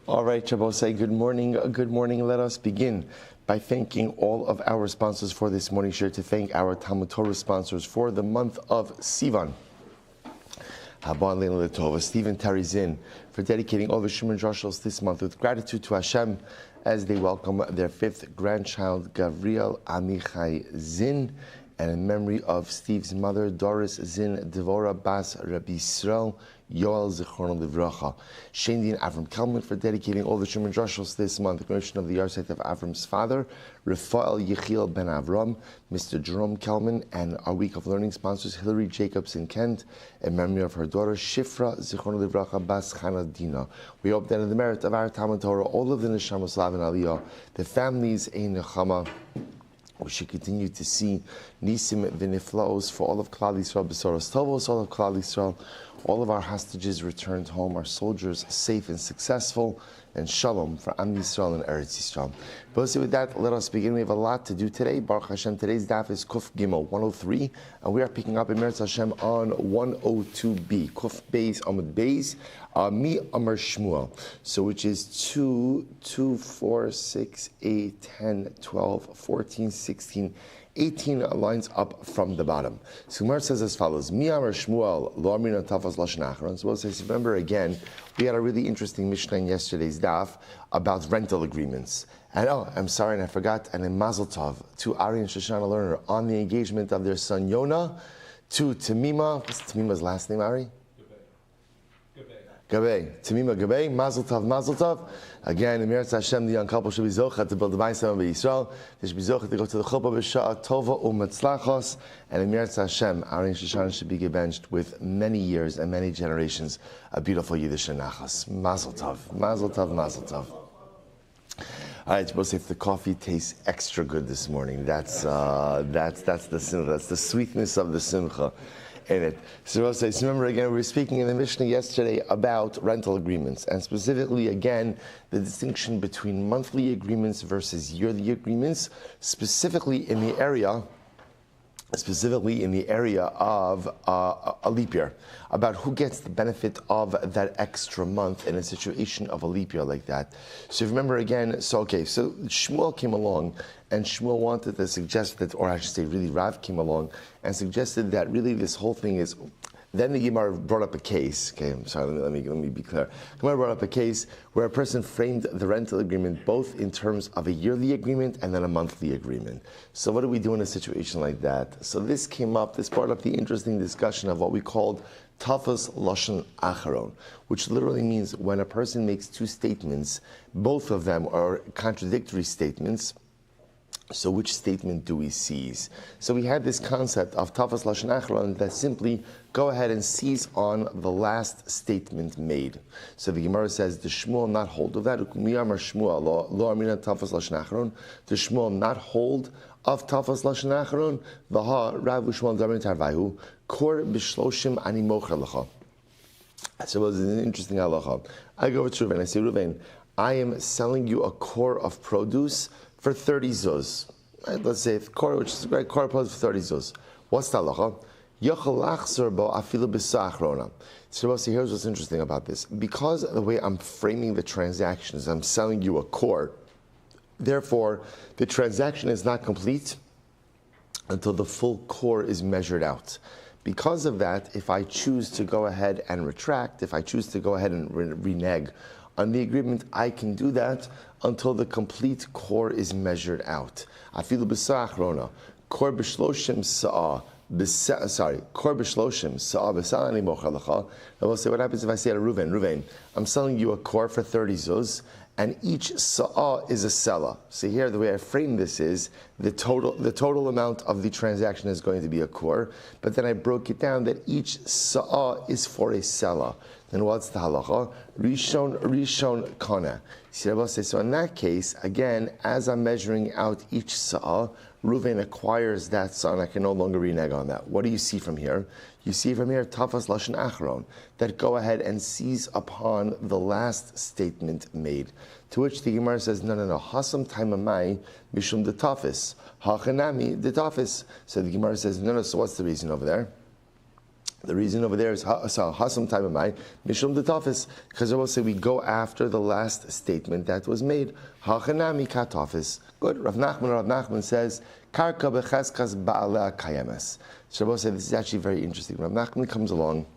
All right, Shabbos, good morning. Good morning. Let us begin by thanking all of our sponsors for this morning. Share to thank our Talmud Torah sponsors for the month of Sivan. Haban Leila Tova, Stephen Terry Zinn, for dedicating all the Shuman Joshels this month with gratitude to Hashem as they welcome their fifth grandchild, Gavriel Amichai Zinn, and in memory of Steve's mother, Doris Zinn Devora Bas Rabbi Yisrael Yoel Zichron Livracha. Shendin Avram Kelman for dedicating all the Shuman Joshels this month, the commemoration of the yahrzeit of Avram's father, Rafael Yechiel Ben Avram, Mr. Jerome Kelman, and our week of learning sponsors, Hillary Jacobs in Kent, in memory of her daughter, Shifra Zichron Livracha Bas Chana Dina. We hope that in the merit of our Talmud Torah, all of the Neshama Slav and Aliyah, the families in Nechama, we should continue to see Nisim V'Niflaos for all of Klal Yisrael, Besoros Tovos, all of Klal Yisrael, all of our hostages returned home, our soldiers safe and successful, and Shalom for Am Yisrael and Eretz Yisrael. But with that, let us begin. We have a lot to do today. Baruch Hashem, today's daf is Kuf Gimel 103, and we are picking up in Meretz Hashem on 102b, Kuf Beis Amud Beis, Mi Amar Shmuel. So which is 2, 4, 6, 8, 10, 12, 14, 16, 18 lines up from the bottom. So Gemara says as follows: Mi Amar Shmuel lo amrina tafas lashon acharon. So we'll say, remember again, we had a really interesting Mishnah in yesterday's daf about rental agreements. And I'm sorry, and I forgot. And in Mazel Tov to Ari and Shoshana Lerner on the engagement of their son Yona to Tamima. What's Tamima's last name, Ari? Gabay. Tamima Gabay, Mazel Tov, Mazel Tov. Again, in Meretz Hashem, the young couple should be zocha to build the Bayis of Yisrael. They should be zocha to go to the Chuppah B'Sha'a Tova U'Metzlachos. And in Meretz Hashem, Ari and Shoshana should be gebenched with many years and many generations of beautiful Yiddish and Nachas. Mazel Tov, Mazel Tov, Mazel Tov. All right, supposed to say if the coffee tastes extra good this morning, that's the simcha, that's the sweetness of the simcha in it. So remember again, we were speaking in the Mishnah yesterday about rental agreements, and specifically again, the distinction between monthly agreements versus yearly agreements, specifically in the area of a leap year, about who gets the benefit of that extra month in a situation of a leap year like that. So remember again, so Shmuel came along, and Shmuel wanted to suggest that, or I should say really Rav came along and suggested that really this whole thing is, then the Gemara brought up a case. Okay, I'm sorry, let me be clear. Gemara brought up a case where a person framed the rental agreement both in terms of a yearly agreement and then a monthly agreement. So what do we do in a situation like that? So this brought up the interesting discussion of what we called Tafas Lashon Acharon, which literally means when a person makes two statements, both of them are contradictory statements. So which statement do we seize? So we had this concept of Tafas Lashon Acharon that simply go ahead and seize on the last statement made. So the Gemara says, the Shmuel not hold of that. Shmuel lo amina Tafas Lashon Acharon. The Shmuel not hold of Tafas Lashon Acharon. V'ha Rav Shmuel Damin Tarvayu Kor b'shloshim ani mocher lecha. So it was an interesting halacha. I go over to Reuven. I say, Reuven, I am selling you a core of produce for 30 zuz. Right, let's say core, which is a great core produce for 30 zuz. What's the halacha? So here's what's interesting about this. Because of the way I'm framing the transaction is I'm selling you a core, therefore the transaction is not complete until the full core is measured out. Because of that, if I choose to go ahead and retract, if I choose to go ahead and renege on the agreement, I can do that until the complete core is measured out. Afilu b'sa'ah achrona, kor b'shloshim sa'ah, kor b'shloshim sa'ah b'sa'ah ani mocher lecha. I will say, what happens if I say to Reuven, I'm selling you a core for 30 zuz, and each sa'ah is a selah. So here, the way I frame this is, the total amount of the transaction is going to be a core, but then I broke it down that each sa'ah is for a selah. Then what's the halacha? Rishon kana. So in that case, again, as I'm measuring out each sa'ah, Reuven acquires that sa'ah, and I can no longer renege on that. What do you see from here? You see from here, Tafas Lashon Acharon, that go ahead and seize upon the last statement made. To which the Gemara says, no, Hasam taimamai mishum de Tafis. Hachanami de Tafis. So the Gemara says, no, so what's the reason over there? The reason over there is hasam time of mine, mishum detafis, because I will say we go after the last statement that was made. Hachanami katafis. Good. Rav Nachman says karka becheskas ba'aleh kayemes. So I will say this is actually very interesting. Rav Nachman comes along.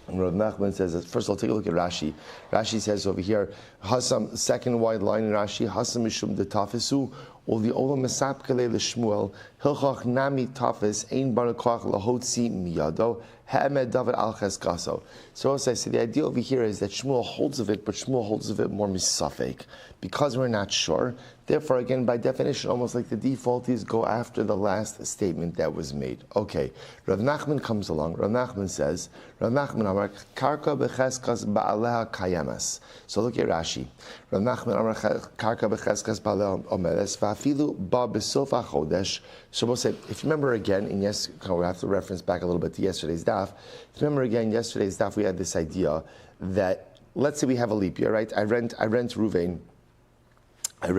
And Rav Nachman says that, first of all, take a look at Rashi. Rashi says over here, Hasam, second wide line in Rashi, Hasam mishum de tafisu, or the olam mesapkele l'shmuel, hilchach nami tafis, ein barakach lahotzi miyado, ha'emed david al cheskaso. So as I say, the idea over here is that Shmuel holds of it, but Shmuel holds of it more misafek, because we're not sure. Therefore, again, by definition, almost like the default is go after the last statement that was made. Okay, Rav Nachman comes along. Rav Nachman says, Rav Nachman amar karka becheskas ba'aleha kayemas. So look at Rashi. Rav Nachman amar karka becheskas ba'aleha omeres va'afilu ba besof hachodesh. So we'll say, if you remember again, and yes, we have to reference back a little bit to yesterday's daf. If you remember again, yesterday's daf, we had this idea that, let's say we have a leap year, right? I rent Ruvain the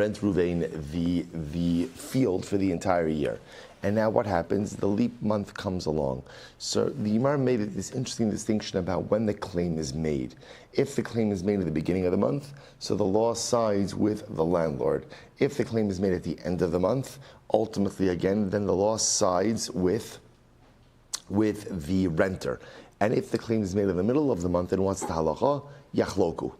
field for the entire year. And now what happens? The leap month comes along. So the Gemara made this interesting distinction about when the claim is made. If the claim is made at the beginning of the month, so the law sides with the landlord. If the claim is made at the end of the month, ultimately again, then the law sides with the renter. And if the claim is made in the middle of the month, then what's the halacha? Yachloku.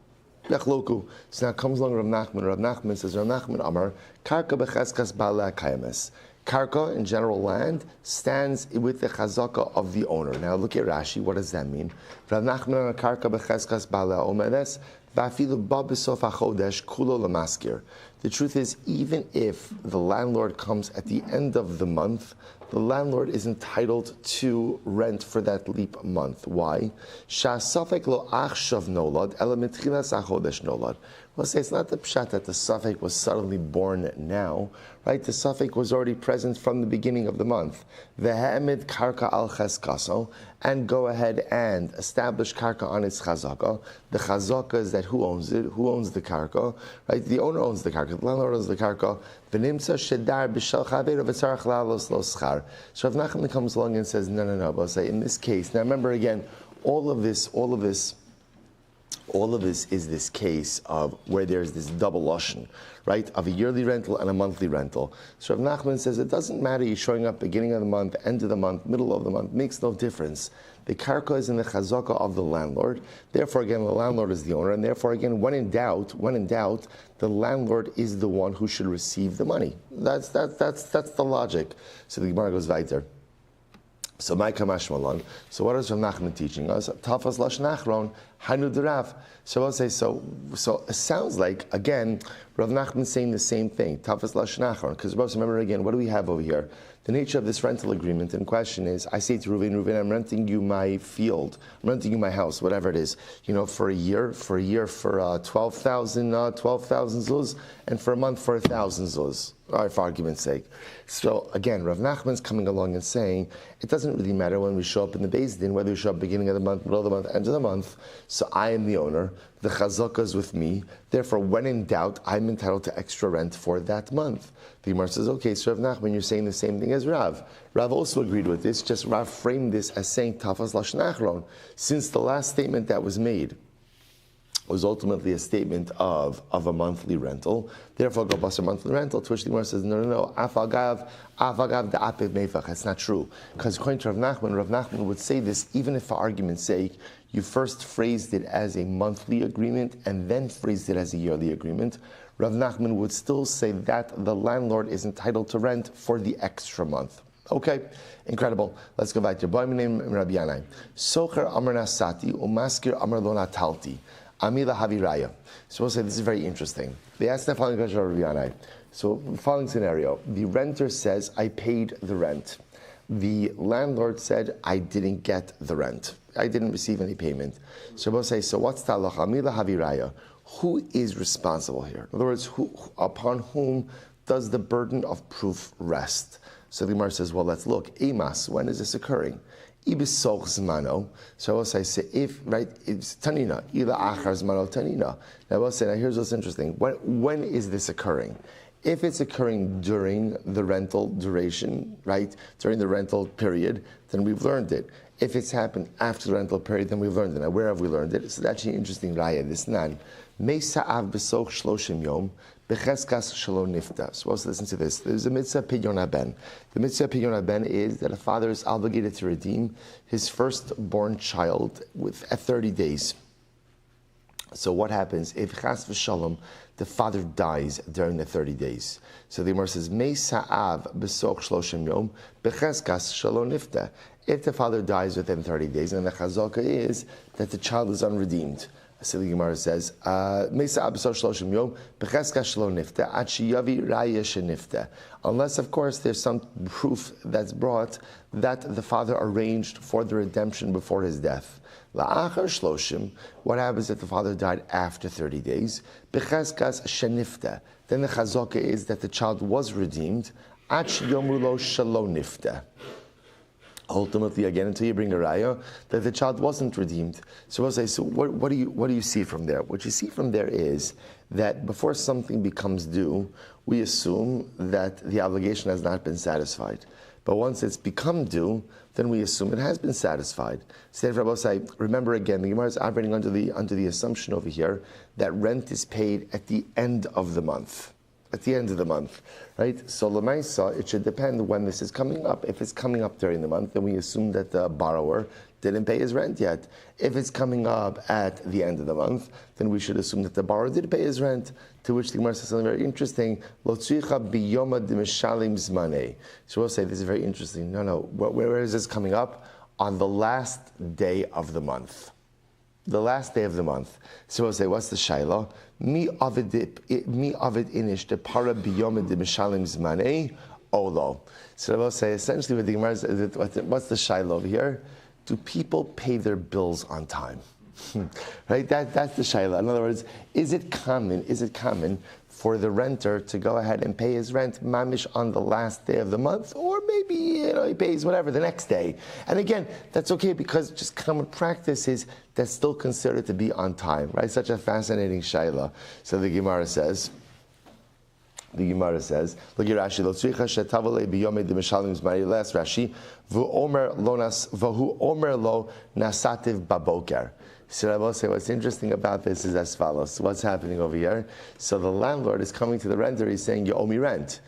So now comes along Rav Nachman. Rav Nachman says, Rav Nachman Amar, Karka becheskas ba'aleh kayemes. Karka, in general land, stands with the chazaka of the owner. Now look at Rashi. What does that mean? Rav Nachman Amar, Karka becheskas ba'aleh omeres, va'afilu ba besof hachodesh kulo lemaskir. The truth is, even if the landlord comes at the end of the month, the landlord is entitled to rent for that leap month. Why? Sha'asafek lo achshav nolad, ela mitchilas hachodesh nolad. We'll say it's not the pshat that the suffix was suddenly born now, right? The suffix was already present from the beginning of the month. Ve'emid karka al cheskaso, and go ahead and establish karka on its chazaka. The chazaka is that who owns it? Who owns the karka? Right? The owner owns the karka. The landlord owns the karka. V'nimtza shedar b'shal chaver v'tzarach lalos lo schar. So Rav Nachman comes along and says, no. We'll say in this case. Now remember again, all of this is this case of where there's this double lashon, right, of a yearly rental and a monthly rental. So Rav Nachman says it doesn't matter you're showing up beginning of the month, end of the month, middle of the month, makes no difference. The karka is in the chazaka of the landlord. Therefore, again, the landlord is the owner, and therefore, again, when in doubt, the landlord is the one who should receive the money. That's the logic. So the Gemara goes weiter. So my kamash malon. So what is Rav Nachman teaching us? Tafas lashon achron hanu derav. So I'll say so. So it sounds like again Rav Nachman saying the same thing. Tafas lashon achron. Because remember again, what do we have over here? The nature of this rental agreement in question is, I say to Reuven, I'm renting you my field, I'm renting you my house, whatever it is, for a year, for 12,000 zuz, and for a month for 1,000 zuz, for argument's sake. So again, Rav Nachman's coming along and saying, it doesn't really matter when we show up in the Beis Din, whether we show up beginning of the month, middle of the month, end of the month, so I am the owner, the chazaka is with me, therefore when in doubt, I'm entitled to extra rent for that month. The Gemara says, okay, so Rav Nachman, you're saying the same thing as Rav. Rav also agreed with this, just Rav framed this as saying Tafas Lashon Achron, since the last statement that was made was ultimately a statement of a monthly rental. Therefore, go bust a monthly rental, to which the Gemara says, no, afagav da'apiv meifach. That's not true. Because according to Rav Nachman would say this even if, for argument's sake, you first phrased it as a monthly agreement and then phrased it as a yearly agreement. Rav Nachman would still say that the landlord is entitled to rent for the extra month. Okay, incredible. Let's go back to Rabbi Yanai. Socher amar nasati umaskir amar lo natalti. Amila Haviraya. So we'll say this is very interesting. They asked the following question of Rabbi Yanai. So, following scenario: the renter says, "I paid the rent." The landlord said, "I didn't get the rent. I didn't receive any payment." So we'll say, "So what's talach Amila Haviraya? Who is responsible here? In other words, upon whom does the burden of proof rest?" So the Gemara says, "Well, let's look. Emas. When is this occurring?" So I will say if, right, it's tanina, ila achar zmano tanina. Now I will say, now here's what's interesting. When is this occurring? If it's occurring during the rental duration, right, during the rental period, then we've learned it. If it's happened after the rental period, then we've learned it. Now, where have we learned it? So that's actually an interesting raya. This nan. Meisa'av b'soch shloshim yom b'cheskas shalom nifta. So let's listen to this. There's a mitzvah pidyon haben. The mitzvah pidyon haben is that a father is obligated to redeem his firstborn child at 30 days. So what happens if chas v'shalom, the father dies during the 30 days? So the Gemara says, Meisa'av b'soch shloshim yom b'cheskas shalom nifta. If the father dies within 30 days, and the chazaka is that the child is unredeemed. So the Gemara says, Meisa'av b'soch shloshim yom b'cheskas shalom nifta ad sheyavi raya shenifta. Unless, of course, there's some proof that's brought that the father arranged for the redemption before his death. La'achar shloshim, what happens if the father died after 30 days? B'cheskas shenifta. Then the chazaka is that the child was redeemed. Ad sheyomu lo shalom nifta. Ultimately, again, until you bring a raya that the child wasn't redeemed. So we'll say, so what do you see from there? What you see from there is that before something becomes due, we assume that the obligation has not been satisfied. But once it's become due, then we assume it has been satisfied. So remember again, the Gemara is operating under the assumption over here that rent is paid at the end of the month. At the end of the month, right? So l'maisa, it should depend when this is coming up. If it's coming up during the month, then we assume that the borrower didn't pay his rent yet. If it's coming up at the end of the month, then we should assume that the borrower did pay his rent. To which the Gemara says something very interesting. Lo tzricha biyoma d'mishalim zmanei. So we'll say this is very interesting. No. Where is this coming up? On the last day of the month. The last day of the month. So we'll say, what's the shaila? Mi avid inish de para biyom de mishalim zmanei olo. So we'll say, essentially, what the Gemara is, what's the shaila over here? Do people pay their bills on time? Right? That's the shaila. In other words, is it common for the renter to go ahead and pay his rent mamish on the last day of the month, or maybe he pays whatever the next day? And again, that's okay because just common practice is that's still considered to be on time, right? Such a fascinating shaila. So the Gemara says, look at Rashi, lo tzricha shetavale biyomei d'mishalim zmari. Last Rashi, v'hu omer lo nasativ baboker. So I will say what's interesting about this is as follows. What's happening over here? So the landlord is coming to the renter. He's saying, "You owe me rent.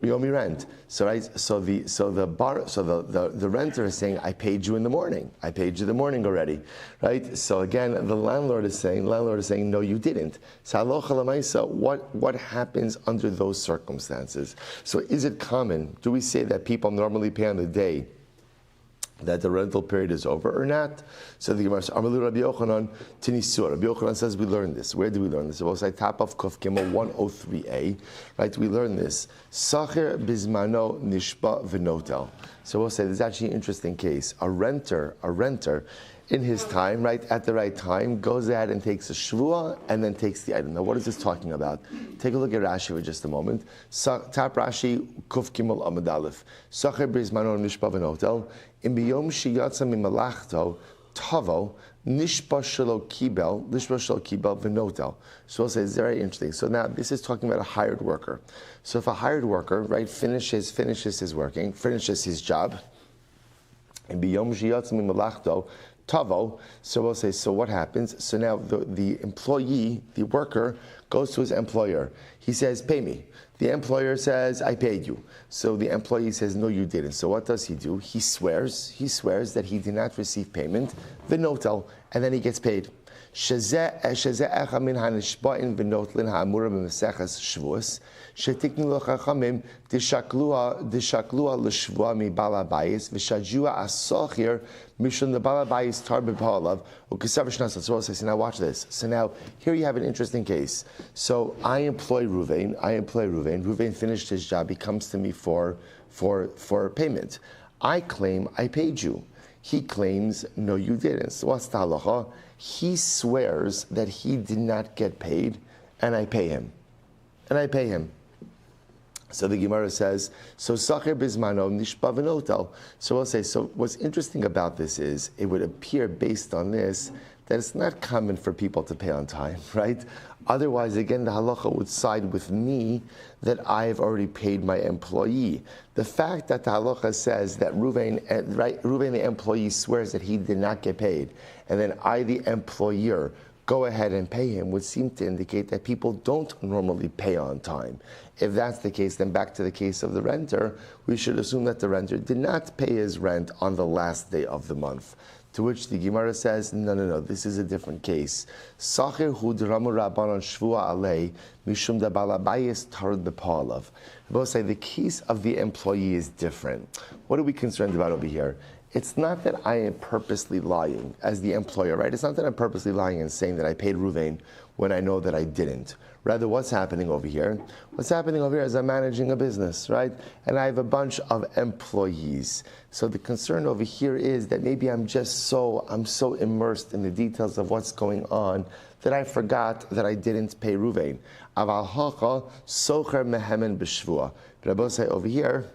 You owe me rent." So right. So the renter is saying, "I paid you in the morning. I paid you the morning already." Right. So again, the landlord is saying, "No, you didn't." So halacha l'maisa, what happens under those circumstances? So is it common? Do we say that people normally pay on the day that the rental period is over or not? So the Gemara says, Amalu Rabbi Yochanan Tinisur. Rabbi Yochanan says we learned this. Where do we learn this? We'll say top of Kuf Gimel 103a. Right? We learn this. Sacher Bismano Nishba V'Notel. So we'll say there's actually an interesting case. A renter in his time, right, at the right time, goes ahead and takes a shvua and then takes the item. Now, what is this talking about? Take a look at Rashi for just a moment. Top Rashi, Kuf Gimel Amud Aleph. Sacher Bismano Nishba V'Notel. In biyom sheyatza mimalachto tavo nishba shelo kibel v'notel. So we'll say it's very interesting. So now this is talking about a hired worker. So if a hired worker, right, finishes his job, in biyom sheyatza mimalachto tavo. So we'll say, so what happens? So now the employee, the worker, goes to his employer. He says, "Pay me." The employer says, "I paid you." So the employee says, "No, you didn't." So what does he do? He swears that he did not receive payment, v'notel, and then he gets paid. Shezeh echa min hanishba'in v'notlin ha'amura b'meseches shvuos, shetiknu l'chachamim dishaklua l'shvua mi bala bayis, v'shajua asochir mishun the bala bayis tar b'pa'alav, u'kisav shnasa. So say, now watch this. So now, here you have an interesting case. So I employ Ruvain. Ruvain finished his job. He comes to me for payment. I claim I paid you. He claims, no, you didn't. So what's the halacha? He swears that he did not get paid, and I pay him. So the Gemara says, so Sacher Bismano Nishba V'Notel. So we'll say, so what's interesting about this is, it would appear based on this, that it's not common for people to pay on time, right? Otherwise, again, the halacha would side with me that I have already paid my employee. The fact that the halacha says that Reuven the employee swears that he did not get paid, and then I, the employer, go ahead and pay him would seem to indicate that people don't normally pay on time. If that's the case, then back to the case of the renter, we should assume that the renter did not pay his rent on the last day of the month. To which the Gemara says, no, this is a different case. Sachir hu d'ramu rabbanon shvua alei mishum da balabayis tarud b'pa'alav. Both say the case of the employee is different. What are we concerned about over here? It's not that I am purposely lying as the employer, right? It's not that I'm purposely lying and saying that I paid Reuven when I know that I didn't. Rather, what's happening over here? What's happening over here is I'm managing a business, right? And I have a bunch of employees. So the concern over here is that maybe I'm so immersed in the details of what's going on that I forgot that I didn't pay Reuven. Aval hacha socher mehemen b'shvua. But I both say over here,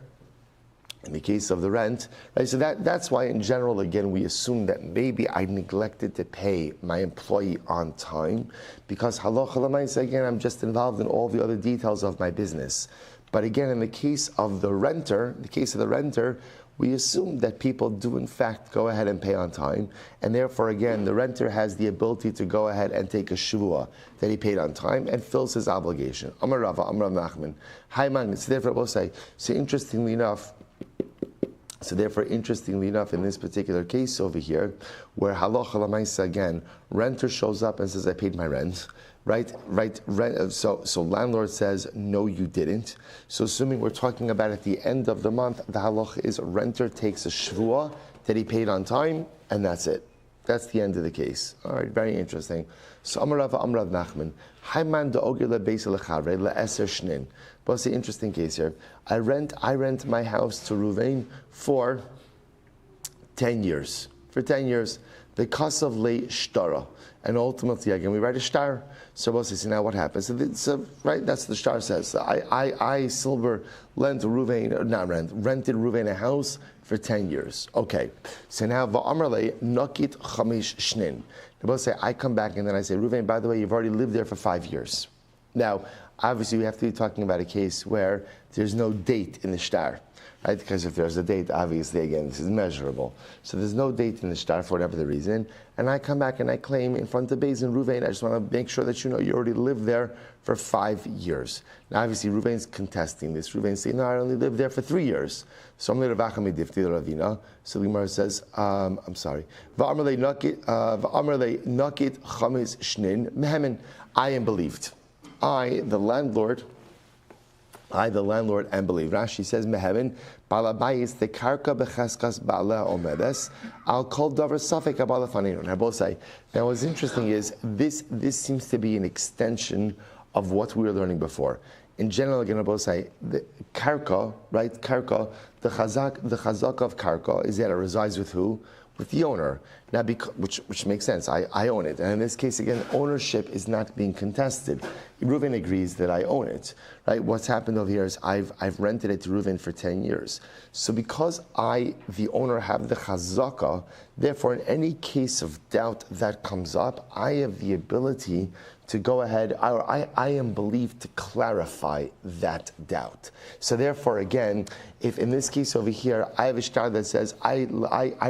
in the case of the rent, right? So that's why in general, again, we assume that maybe I neglected to pay my employee on time because halacha l'maisa, again, I'm just involved in all the other details of my business. But again, in the case of the renter, we assume that people do in fact go ahead and pay on time, and therefore, again, the renter has the ability to go ahead and take a shvua that he paid on time and fills his obligation. Amar Rava, Amar Nachman, Hayman. It's therefore we'll say. So interestingly enough, in this particular case over here, where halacha l'maisa again, renter shows up and says, "I paid my rent." Right. So landlord says, "No, you didn't." So assuming we're talking about at the end of the month, the halacha is renter takes a shvua that he paid on time, and that's it. That's the end of the case. All right, very interesting. So Amar Rav Nachman, Hayman de'ogir lebeis lechavre le'eser shnin. But it's an interesting case here. I rent my house to Reuven for 10 years. For 10 years, the cost of late shtara. And ultimately, again, we write a shtar. So we'll see now what happens. So right, that's the shtar says. So I Silber, rented Reuven a house for 10 years. Okay. So now, va'amrle nakit chamish shnin. They both say, I come back and then I say, Reuven, by the way, you've already lived there for 5 years. Now, obviously, we have to be talking about a case where there's no date in the shtar. Right? Because if there's a date, obviously, again, this is measurable. So there's no date in the shtar for whatever the reason. And I come back and I claim in front of Beis and Reuven, I just want to make sure that you know you already lived there for 5 years. Now, obviously, Reuven's contesting this. Reuven's saying, no, I only lived there for 3 years. So I'm going to vachami difti ravina. So the Gemara says, I'm sorry. Va'amrle nakit chamis shnin mehemen. I am believed. I, the landlord, am believed. Rashi says, mehemen, balabayis the karka becheskas ba'ala omedes, I'll call davar safek abala faninun. I both say. Now, what's interesting is, this seems to be an extension of what we were learning before. In general, again, I both say, the karka, right, karka, the chazak of karka is that it resides with who? With the owner. Now, which makes sense. I own it. And in this case, again, ownership is not being contested. Reuven agrees that I own it. Right? What's happened over here is I've rented it to Reuven for 10 years. So because I, the owner, have the chazaka, therefore in any case of doubt that comes up, I have the ability to go ahead, I am believed to clarify that doubt. So therefore, again, if in this case over here, I have a shtar that says, I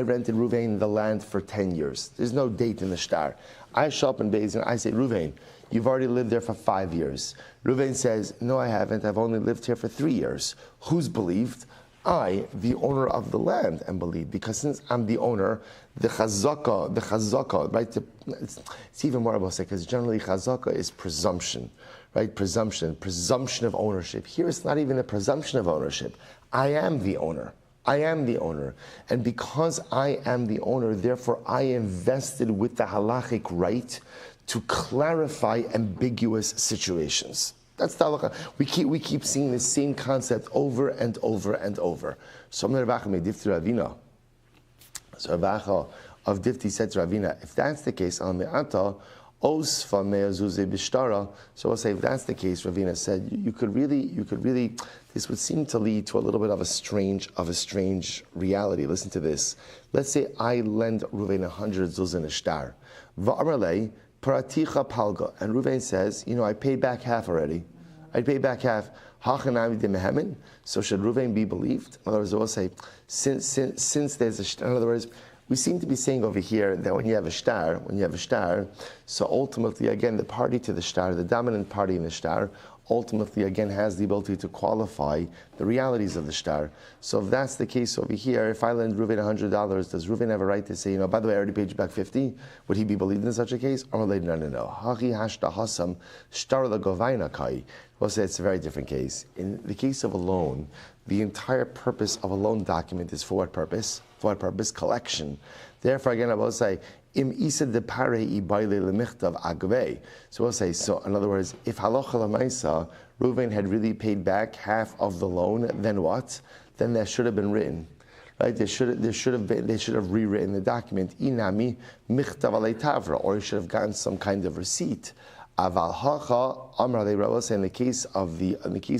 rented Reuven the land for 10 years. There's no date in the shtar. I show up in Beis and I say, Reuven, you've already lived there for 5 years. Reuven says, no, I haven't. I've only lived here for 3 years. Who's believed? I, the owner of the land, am believed, because since I'm the owner, the chazaka, right? It's even more about it, because generally chazaka is presumption, right? Presumption of ownership. Here it's not even a presumption of ownership. I am the owner. And because I am the owner, therefore I am vested with the halachic right to clarify ambiguous situations. That's the halacha. We keep seeing the same concept over and over and over. So Ravina. So Ravacha of Difti said to Ravina, if that's the case, Al Me'ata, Osfa me'azuze bishtara. So we'll say if that's the case, Ravina said, you could really, this would seem to lead to a little bit of a strange reality. Listen to this. Let's say I lend Ruvain 100 zuz in a shtar. Va'amarlei paraticha palga. And Ruvain says, I paid back half already. I paid back half. Hachanami de mehemin. So should Ruvain be believed? In other words, we'll say, since there's a shtar, in other words, we seem to be saying over here that when you have a shtar, so ultimately, again, the party to the shtar, the dominant party in the shtar, ultimately, again, has the ability to qualify the realities of the shtar. So if that's the case over here, if I lend Ruvain $100, does Ruvain have a right to say, by the way, I already paid you back 50? Would he be believed in such a case? Or no. Hachi hashta hasam shtar lagovaina kai. We'll say it's a very different case. In the case of a loan, the entire purpose of a loan document is for what purpose? For what purpose? Collection. Therefore, again, I will say, Im isa de pare I baile lemichtav agve. So we'll say, so in other words, if halacha lemaisa, Reuven had really paid back half of the loan, then what? Then that should have been written. Right? They should have rewritten the document. Inami michtav alei tavra, or he should have gotten some kind of receipt. Aval hacha amrale, I will say in the case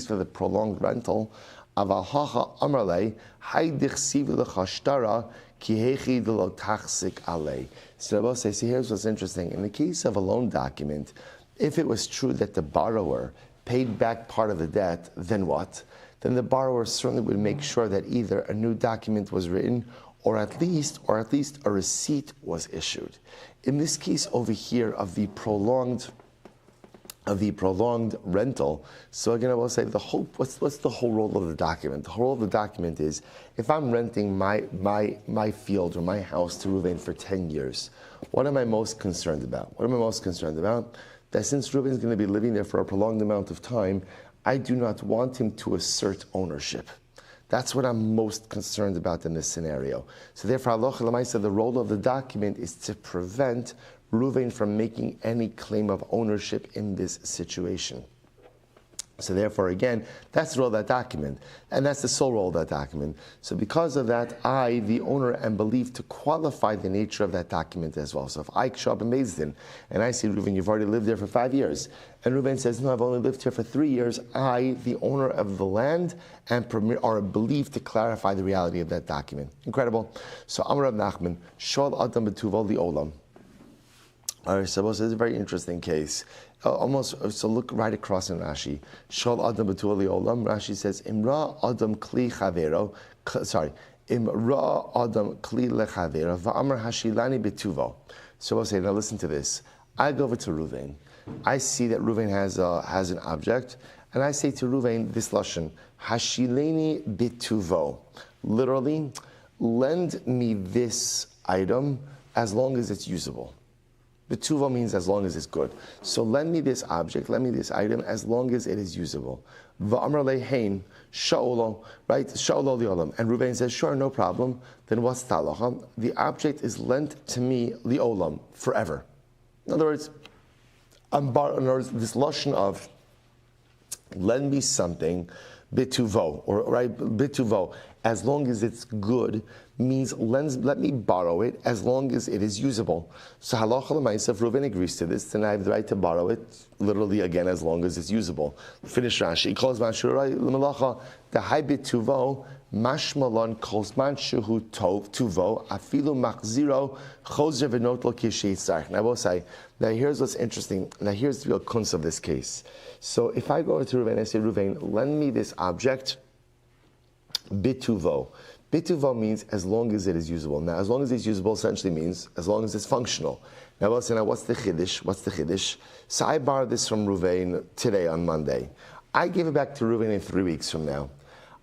for the prolonged rental, aval hacha amrale haydich siv lechashtara kihechi delo tachsik alei. So I will say, see, here's what's interesting. In the case of a loan document, if it was true that the borrower paid back part of the debt, then what? Then the borrower certainly would make sure that either a new document was written or at least a receipt was issued. In this case over here of the prolonged rental. So again, I will say what's the whole role of the document? The whole role of the document is if I'm renting my field or my house to Reuven for 10 years, what am I most concerned about? That since Reuven is going to be living there for a prolonged amount of time, I do not want him to assert ownership. That's what I'm most concerned about in this scenario. So therefore, halacha l'maisa, the role of the document is to prevent Reuven from making any claim of ownership in this situation. So therefore, again, that's the role of that document. And that's the sole role of that document. So because of that, I, the owner, am believed to qualify the nature of that document as well. So if I show up in Beis Din, and I see, Reuven, you've already lived there for 5 years, and Reuven says, no, I've only lived here for 3 years, I, the owner of the land, are believed to clarify the reality of that document. Incredible. So Amar Rav Nachman, Shol Adam B'Tuval Li'olam. All right, so it's a very interesting case. So look right across in Rashi. Shol Adam B'Tuval Li'olam. Rashi says, Imra Adam Kli Chavero. Imra Adam Kli Lechavero. Va'amar Hashilani B'Tuvo. So we'll say, now listen to this. I go over to Reuven. I see that Reuven has an object, and I say to Reuven this lashon, Hashileni B'Tuvo. Literally, lend me this item as long as it's usable. B'tuvo means as long as it's good. So lend me this object, lend me this item as long as it is usable. Va'amar lehein sha'olo, right? Sha'olo li'olam. And Reuven says, sure, no problem. Then what's talacha? The object is lent to me li'olam, forever. In other words, this lashon of lend me something bituvo, or right, bituvo, as long as it's good, means let me borrow it as long as it is usable. So halacha l'maisa, if Reuven agrees to this, then I have the right to borrow it, literally again, as long as it's usable. Finish Rashi. Calls Mashurai l'malacha the high bituvo mashmalon calls manshuhu tuvo afilu machziro chozer v'notol kishetzarch. Now I will say, now here's what's interesting. Now here's the real kunz of this case. So if I go over to Reuven and I say, Reuven, lend me this object, bituvo. Bituvo means as long as it is usable. Now, as long as it's usable essentially means as long as it's functional. Now, what's the chiddush? So I borrowed this from Reuven today on Monday. I give it back to Reuven in 3 weeks from now.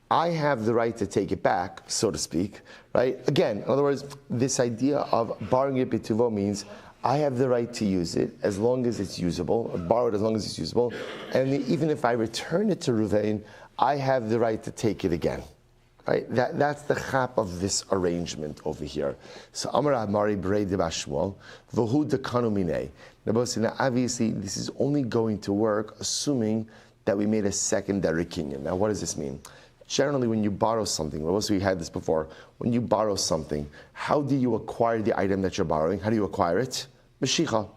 I have the right to take it back, so to speak, right? Again, in other words, this idea of borrowing it bituvo means I have the right to use it as long as it's usable, or borrow it as long as it's usable, and even if I return it to Reuven, I have the right to take it again. Right? That's the chap of this arrangement over here. So Amar Amari Brei de Bashmuel, V'hu dekanu minei. Now obviously this is only going to work assuming that we made a secondary kinyan. Now what does this mean? Generally when you borrow something, we had this before, when you borrow something, how do you acquire the item that you're borrowing? How do you acquire it? Mashicha.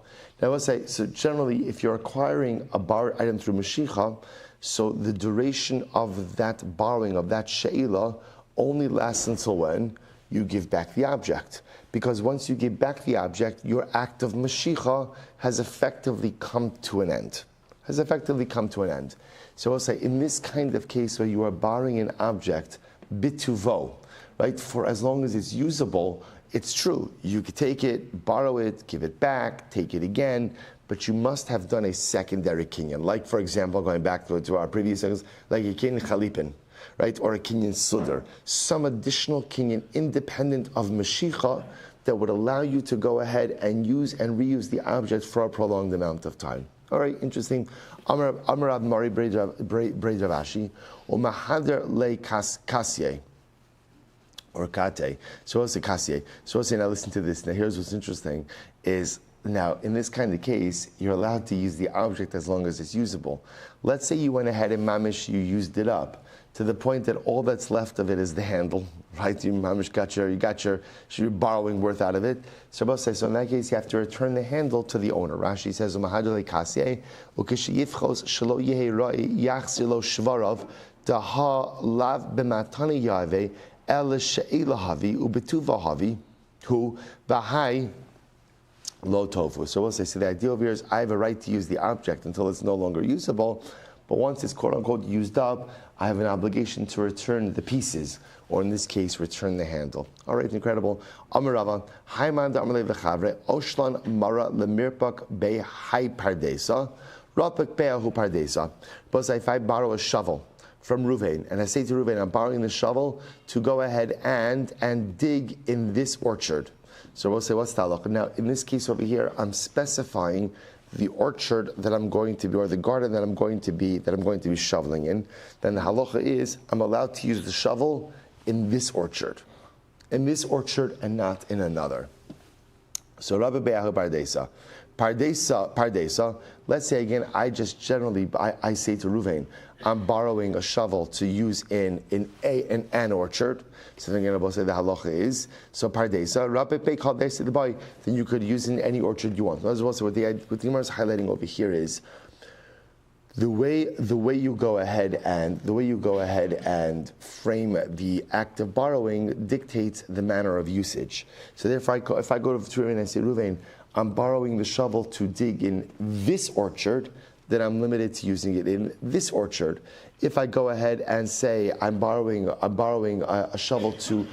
Now let's say, so generally, if you're acquiring a borrowed item through Mashicha, so the duration of that borrowing, of that she'ila, only lasts until when you give back the object. Because once you give back the object, your act of Mashicha has effectively come to an end. So I'll say, in this kind of case where you are borrowing an object, bituvo, right, for as long as it's usable, it's true. You could take it, borrow it, give it back, take it again, but you must have done a secondary kinyan. Like, for example, going back to our previous things, like a kinyan chalipin, right, or a kinyan sudar. Some additional kinyan independent of Mashicha that would allow you to go ahead and use and reuse the object for a prolonged amount of time. All right, interesting. Amar Mari Breidavashi, or Mahader Le Kasye. Or kate. So what's a kasye? So what's now listen to this. Now here's what's interesting is now in this kind of case, you're allowed to use the object as long as it's usable. Let's say you went ahead and mamish, you used it up to the point that all that's left of it is the handle, right? You mamish you got your borrowing worth out of it. So in that case, you have to return the handle to the owner. Rashi says, kasye, ukishiyifchos shelo yehi roi yachzilo shvarav daha lav b'matani yave El she'ila havi ubetuva havi hu bahai lo tofu. So we'll say, so the idea over here is I have a right to use the object until it's no longer usable, but once it's quote unquote used up, I have an obligation to return the pieces, or in this case, return the handle. All right, incredible. Amarava, Haiman da Amalei v'chavre, Oshlan mara lemirpak be hai pardesa, rapak be'ahu pardesa. But if I borrow a shovel from Ruvain, and I say to Ruvain, I'm borrowing the shovel to go ahead and dig in this orchard. So we'll say, what's the halacha? Now, in this case over here, I'm specifying the orchard that I'm going to be, or the garden that I'm going to be shoveling in. Then the halacha is, I'm allowed to use the shovel in this orchard, and not in another. So Rabbi Be'ahu Pardesa, let's say again, I just generally, I say to Ruvain, I'm borrowing a shovel to use in an orchard. So then again, I'll say the halacha is, so Pardesa, Rabbi Be'ahu the boy, then you could use in any orchard you want. What the Gemara is highlighting over here is, the way you go ahead and frame the act of borrowing dictates the manner of usage. So therefore, if I go to Ruvain and I say, Ruvain, I'm borrowing the shovel to dig in this orchard, then I'm limited to using it in this orchard. If I go ahead and say I'm borrowing a shovel to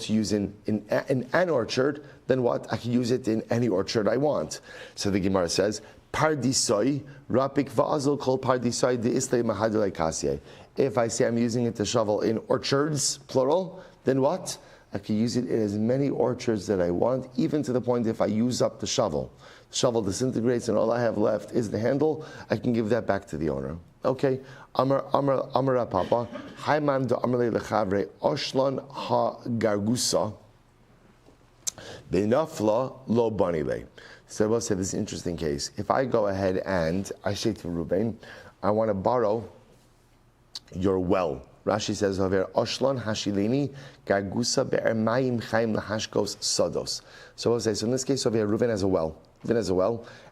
use in an orchard, then what? I can use it in any orchard I want. So the Gemara says, Pardisoi, Rapik Va'azul Kol Pardisoi de Islay Mahadulai Kasye. If I say I'm using it to shovel in orchards, plural, then what? I can use it in as many orchards that I want, even to the point if I use up the shovel disintegrates and all I have left is the handle, I can give that back to the owner. Okay, Amar Papa, Haiman do Amarle Lechavre, Oshlan ha Gargusa, Benafla lo Banile. So we'll say this is an interesting case. If I go ahead and I say to Ruben, I want to borrow your well. Rashi says over here, Oshlan hashilini gargusa be'ermayim chaim lahashkos sodos. So we'll say, so in this case over here, Reuven has a well,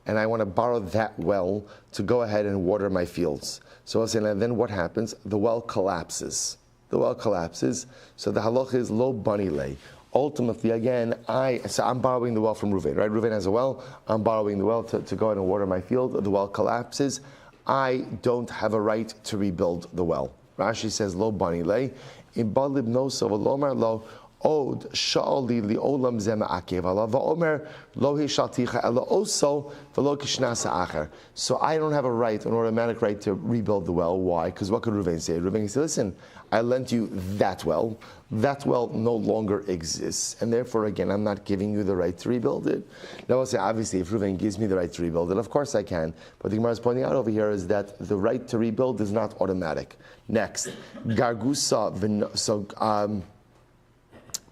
and I want to borrow that well to go ahead and water my fields. So we'll say, and then what happens? The well collapses. So the halacha is lo bani lei. Ultimately, again, I'm borrowing the well from Reuven, right? Reuven has a well, I'm borrowing the well to go ahead and water my field. The well collapses. I don't have a right to rebuild the well. Rashi says, lo bani lei, in balib noso v'lomar lo od sha'oli li'olam zema akev ala v'omer lo hishalticha ela oso v'lo kishnasa acher. So I don't have a right, an automatic right to rebuild the well. Why? Because what could Reuven say? Reuven said, listen, I lent you that well no longer exists, and therefore, again, I'm not giving you the right to rebuild it. Now, I'll say, obviously, if Reuven gives me the right to rebuild it, of course I can, but the Gemara is pointing out over here is that the right to rebuild is not automatic. Next, Gargusa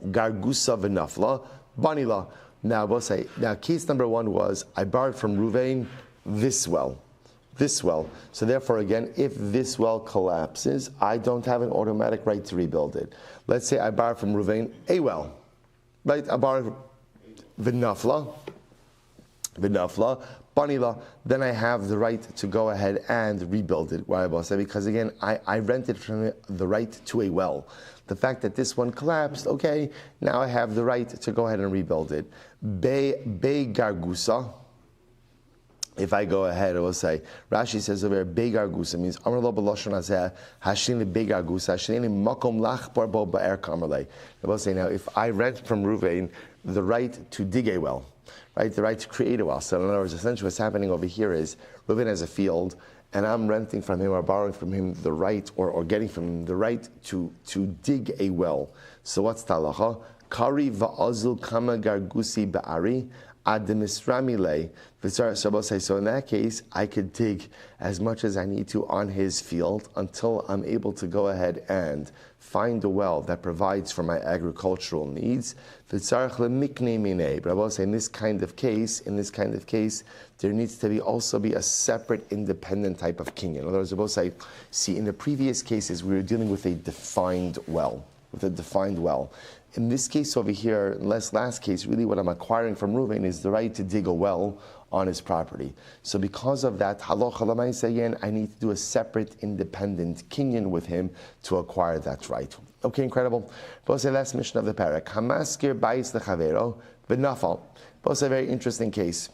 v'nafla, banila. Now, we'll say, case number one was, I borrowed from Reuven this well. So therefore, again, if this well collapses, I don't have an automatic right to rebuild it. Let's say I borrow from Reuven a well, right? I borrow v'nafla, V'nafla, banila, then I have the right to go ahead and rebuild it. Why? Because again, I rented from it the right to a well. The fact that this one collapsed, okay, now I have the right to go ahead and rebuild it. Be gargusa. If I go ahead, I will say, Rashi says over Begar Gusa means Amar lo b'lashon hazeh Hashlin Begar Gusa Hashlin makom lachbar bo ba'er kamerle. I will say now, if I rent from Ruvain the right to dig a well, right, the right to create a well. So in other words, essentially what's happening over here is Ruvain has a field, and I'm renting from him or borrowing from him the right, or getting from him the right to dig a well. So what's talacha? Kari va'azul kama gargusi ba'ari. So in that case, I could dig as much as I need to on his field until I'm able to go ahead and find a well that provides for my agricultural needs. But I will say in this kind of case, there needs to also be a separate, independent type of king. In other words, I will say, see, in the previous cases, we were dealing with a defined well. In this case over here, in this last case, really what I'm acquiring from Reuven is the right to dig a well on his property. So because of that, again, I need to do a separate, independent kinyan with him to acquire that right. Okay, incredible. Both say last mission of the parak. Hamaskir bais lechavero v'nafal. Both a very interesting case.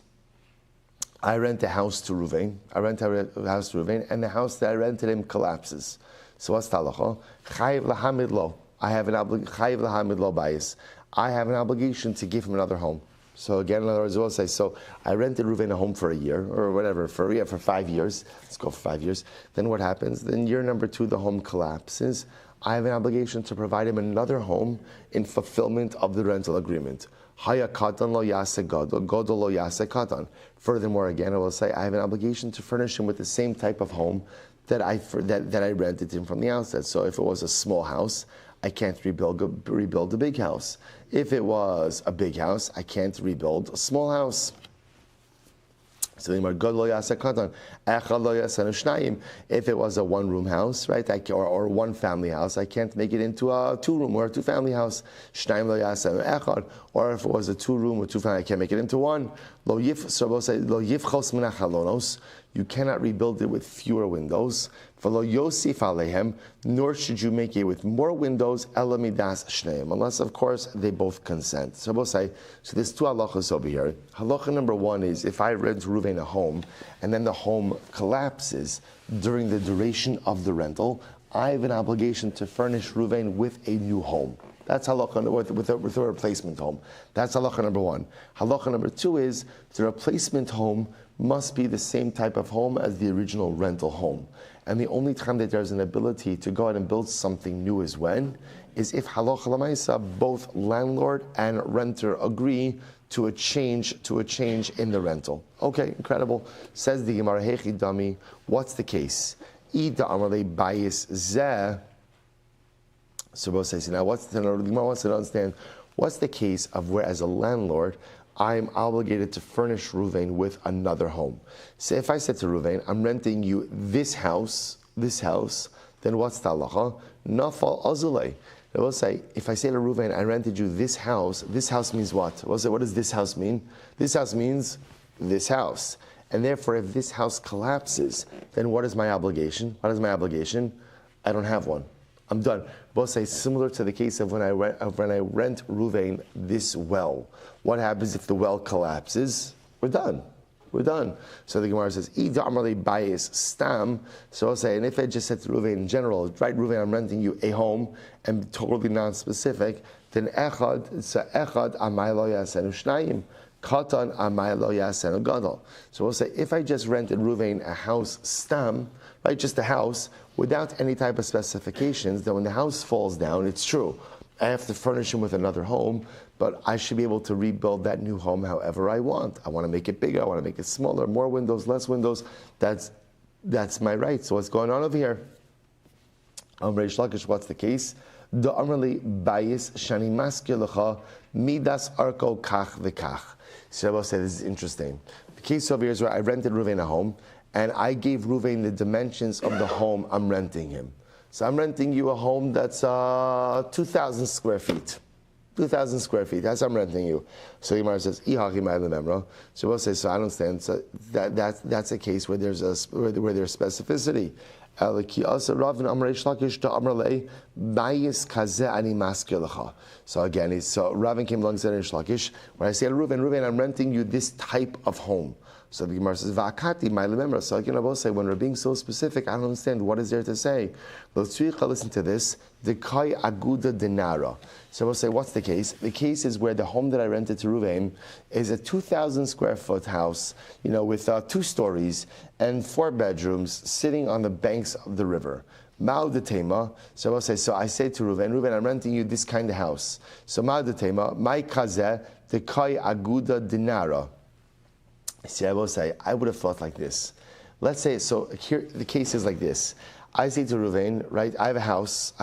I rent a house to Reuven. And the house that I rented him collapses. So what's talacha? Chayiv lahamid lo. I have an obligation to give him another home. So again, in other words, I will say, so I rented Reuven a home for a year, or whatever, for 5 years. Let's go for 5 years. Then what happens? Then year number 2, the home collapses. I have an obligation to provide him another home in fulfillment of the rental agreement. Haya katan lo yase gadol, gadol lo yase katan. Furthermore, again, I will say, I have an obligation to furnish him with the same type of home that I rented him from the outset. So if it was a small house, I can't rebuild a big house. If it was a big house, I can't rebuild a small house. So if it was a one-room house, right, or one family house, I can't make it into a two-room or a two-family house. Or if it was a two-room or two-family, I can't make it into one. You cannot rebuild it with fewer windows. Nor should you make it with more windows, unless, of course, they both consent. So there's 2 halachas over here. Halacha number 1 is, if I rent Reuven a home, and then the home collapses during the duration of the rental, I have an obligation to furnish Reuven with a new home. That's halacha with a replacement home. That's halacha number 1. Halacha number 2 is, the replacement home must be the same type of home as the original rental home. And the only time that there's an ability to go ahead and build something new is when? Is if halacha l'maisa, both landlord and renter agree to a change in the rental. Okay, incredible. Says the Gemara, Hechi Dami, what's the case? Ida Amarle Bayis Zeh. So both say, now the Gemara wants to understand, what's the case of where as a landlord, I am obligated to furnish Reuven with another home. So if I said to Reuven, I'm renting you this house, then what's the halacha? Nafal azulei. I will say, if I say to Reuven, I rented you this house means what? What does this house mean? This house means this house. And therefore, if this house collapses, then what is my obligation? I don't have one. I'm done. Both say similar to the case of when I rent Reuven this well. What happens if the well collapses? We're done. So the Gemara says, "Ida amarle bayis stam." So I'll say, and if I just said to Reuven in general, right, Reuven, I'm renting you a home, and totally non-specific, then echad amay lo yasenu shnayim. Katan amay lo yasenu gadol. So we'll say, if I just rented Reuven a house stam, right, just a house, without any type of specifications, then when the house falls down, it's true, I have to furnish him with another home, but I should be able to rebuild that new home however I want. I want to make it bigger, I want to make it smaller, more windows, less windows. That's my right. So what's going on over here? Reish Lakish, what's the case? The Amrli Bayis Shani Maskir Lecha Midas Arko Kach V'Kach. So I will say, this is interesting. The case over here is where I rented Reuven a home, and I gave Reuven the dimensions of the home I'm renting him. So I'm renting you a home that's 2,000 square feet. 2,000 square feet. That's I'm renting you. So the Gemara says, so we'll say, so I don't understand. So that's a case where there's specificity. So again, so Ravin came along and said, when I say to Reuven, I'm renting you this type of home. So the Gemara says, "Va'akati my lememra." So again, I will say, when we're being so specific, I don't understand what is there to say. Listen to this: the kai aguda dinara. So we'll say, what's the case? The case is where the home that I rented to Reuven is a 2,000 square foot house, with 2 stories and 4 bedrooms, sitting on the banks of the river. Ma'u detema. So I say to Reuven, I'm renting you this kind of house. So ma'u detema, my kazeh, the kai aguda dinara. See, I will say, I would have thought like this. Let's say, so here, the case is like this. I say to Reuven, right, I have a house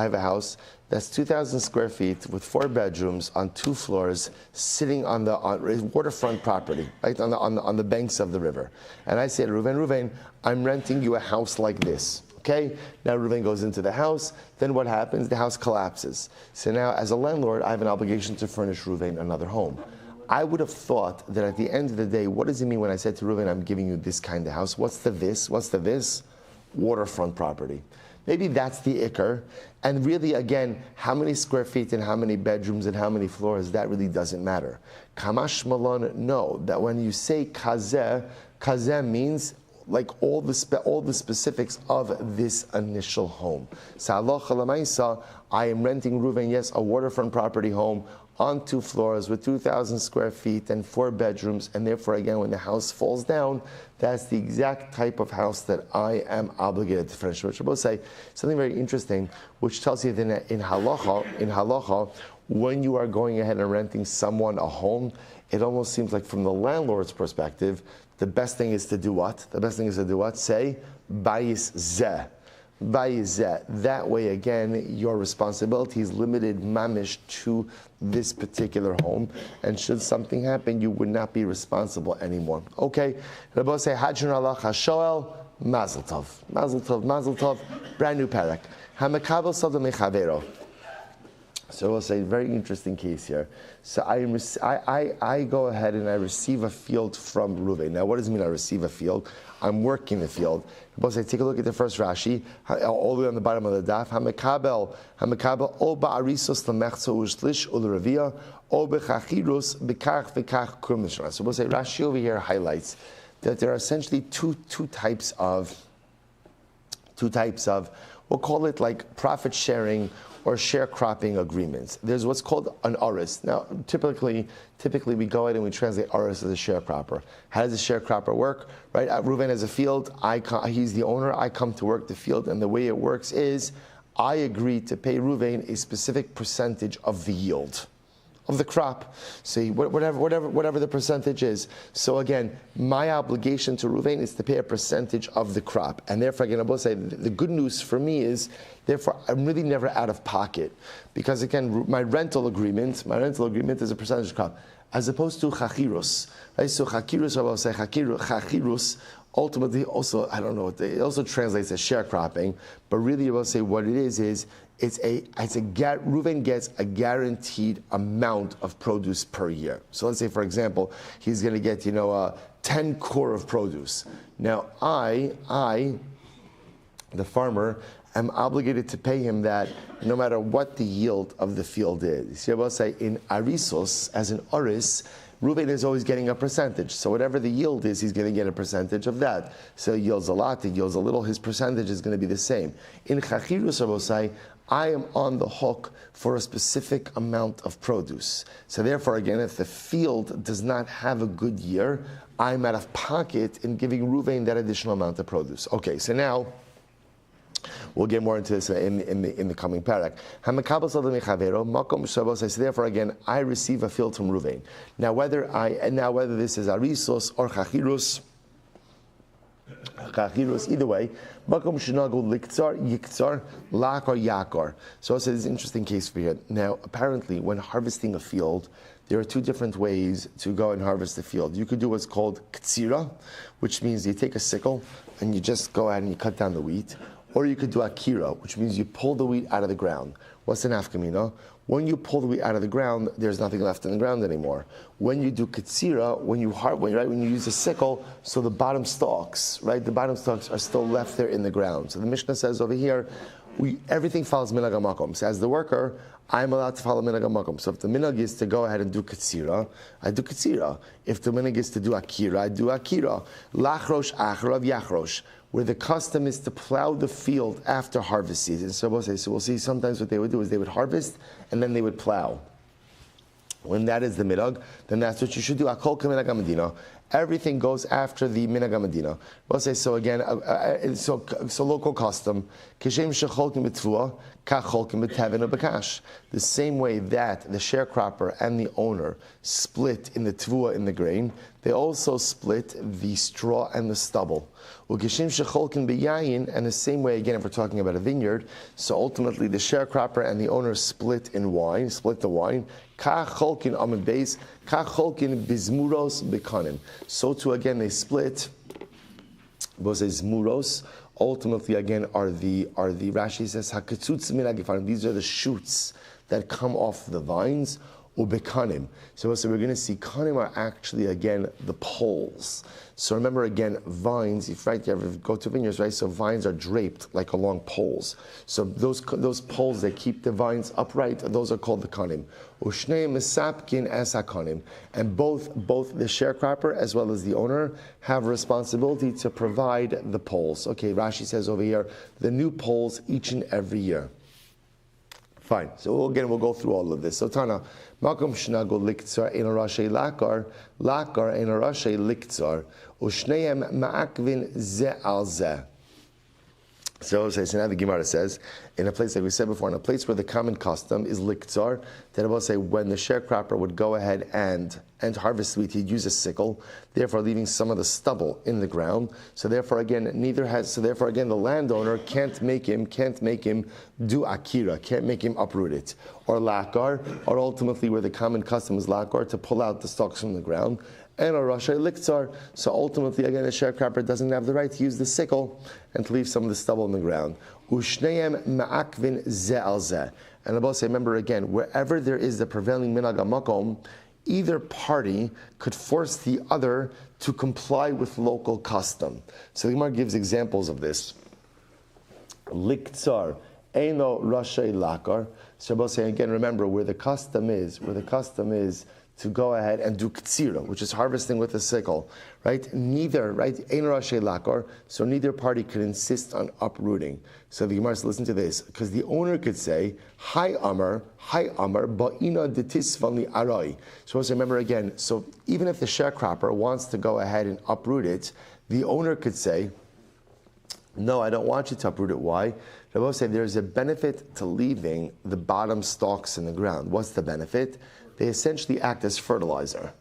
that's 2,000 square feet with 4 bedrooms on 2 floors, sitting on waterfront property, right, on the banks of the river. And I say to Reuven, I'm renting you a house like this. Okay, now Reuven goes into the house, then what happens? The house collapses. So now, as a landlord, I have an obligation to furnish Reuven another home. I would have thought that at the end of the day, what does it mean when I said to Reuven, I'm giving you this kind of house? What's the this? Waterfront property. Maybe that's the ikar. And really, again, how many square feet and how many bedrooms and how many floors, that really doesn't matter. Kamash Malon, no, that when you say kazeh means like all the specifics of this initial home. So I am renting Reuven, yes, a waterfront property home on 2 floors with 2,000 square feet and 4 bedrooms, and therefore, again, when the house falls down, that's the exact type of house that I am obligated to furnish. Which I will say something very interesting, which tells you that in halacha, when you are going ahead and renting someone a home, it almost seems like from the landlord's perspective, the best thing is to do what? Say, bayis zeh. That way, again, your responsibility is limited mamish to this particular home, and should something happen, you would not be responsible anymore. Okay, Rabbi say Hajjun Allah Hashoel Mazel Tov, brand new parak. Hamakabel Sada Mechavero. So we'll say, very interesting case here. So I go ahead and I receive a field from Reuven. Now, what does it mean I receive a field? I'm working the field. We'll say, take a look at the first Rashi, all the way on the bottom of the daf. Hamakabel o ba'arisos lemechzo u'shlish u'lerevia o b'chachirus b'kach v'kach kurmishra. So we'll say, Rashi over here highlights that there are essentially two types of, we'll call it like profit sharing or sharecropping agreements. There's what's called an aris. Now, typically we go ahead and we translate aris as a sharecropper. How does a sharecropper work? Right, Reuven has a field. He's the owner. I come to work the field, and the way it works is, I agree to pay Reuven a specific percentage of the yield of the crop. See, whatever the percentage is. So again, my obligation to Reuven is to pay a percentage of the crop. And therefore, again, I will say, the good news for me is, therefore, I'm really never out of pocket. Because again, my rental agreement is a percentage of crop. As opposed to chachirus. Right? So chachirus, I will say, chachirus, ultimately also, I don't know what it also translates as sharecropping, but really I will say what it is Reuven gets a guaranteed amount of produce per year. So let's say, for example, he's going to get 10 core of produce. Now I, the farmer, am obligated to pay him that no matter what the yield of the field is. See, I will say in arisos, as an aris, Reuven is always getting a percentage. So whatever the yield is, he's going to get a percentage of that. So he yields a lot, he yields a little, his percentage is going to be the same. In chachirus, I will say, I am on the hook for a specific amount of produce. So therefore, again, if the field does not have a good year, I'm out of pocket in giving Reuven that additional amount of produce. Okay, so now, we'll get more into this in the coming parak. So therefore, again, I receive a field from Reuven. Now, whether this is arisos or chachirus, either way, makom shenagu liktzar, yiktzar, lak or yakor. So it's an interesting case for you. Now, apparently, when harvesting a field, there are 2 different ways to go and harvest the field. You could do what's called ktsira, which means you take a sickle and you just go ahead and you cut down the wheat. Or you could do akira, which means you pull the wheat out of the ground. What's an nafkamina? When you pull the wheat out of the ground, there's nothing left in the ground anymore. When you do katsira, when you use a sickle, so the bottom stalks, right? The bottom stalks are still left there in the ground. So the Mishnah says over here, everything follows minhag hamakom. So as the worker, I'm allowed to follow minhag hamakom. So if the minhag is to go ahead and do katsira, I do katsira. If the minhag is to do akira, I do akira. Lachrosh achrav yachrosh. Where the custom is to plow the field after harvest season. So we'll see sometimes what they would do is they would harvest and then they would plow. When that is the minhag, then that's what you should do. Akol k'minhag hamadina. Everything goes after the minhag hamadina. We'll say so again. So local custom. Kishem shecholkim b'tfua, kacholkim b'tevin b'kash. The same way that the sharecropper and the owner split in the tvua in the grain, they also split the straw and the stubble. And the same way, again, if we're talking about a vineyard, so ultimately the sharecropper and the owner split the wine. So too, again, they split. Zmuros ultimately, again, are the Rashi says hakatutz min hagifanim. These are the shoots that come off the vines. Ubekanim. So we're going to see kanim are actually, again, the poles. So remember, again, vines, you ever go to vineyards, right? So vines are draped like along poles. So those poles that keep the vines upright, those are called the kanim. Ushnei mesapkin es hakanim. And both the sharecropper as well as the owner have a responsibility to provide the poles. Okay, Rashi says over here, the new poles each and every year. Fine. So again, we'll go through all of this. So Tana, Makom shnago liktzar ein rashay lakar ein rashay liktzar, ushneim ma'akvin ze al ze. So now the Gemara says, in a place like we said before, in a place where the common custom is liktzar, that I will say when the sharecropper would go ahead and harvest wheat, he'd use a sickle, therefore leaving some of the stubble in the ground. So therefore again, the landowner can't make him do akira, can't make him uproot it, or lakar, or ultimately where the common custom is lakar, to pull out the stalks from the ground. And a rashay liktzar. So ultimately, again, the sharecropper doesn't have the right to use the sickle and to leave some of the stubble on the ground. Ushneim ma'akvin ze al ze. And I'll say, remember again, wherever there is the prevailing minhag hamakom, either party could force the other to comply with local custom. So the Gemara gives examples of this. Liktzar eino rashay lakar. So I'll say again, remember where the custom is to go ahead and do ktsira, which is harvesting with a sickle, right? Ein rashay lakar, so neither party could insist on uprooting. So the Gemara says, listen to this, because the owner could say, Hi Amar, ba'ina detisvan li arai. So let's remember again, so even if the sharecropper wants to go ahead and uproot it, the owner could say, no, I don't want you to uproot it. Why? Rabbi said there's a benefit to leaving the bottom stalks in the ground. What's the benefit? They essentially act as fertilizer.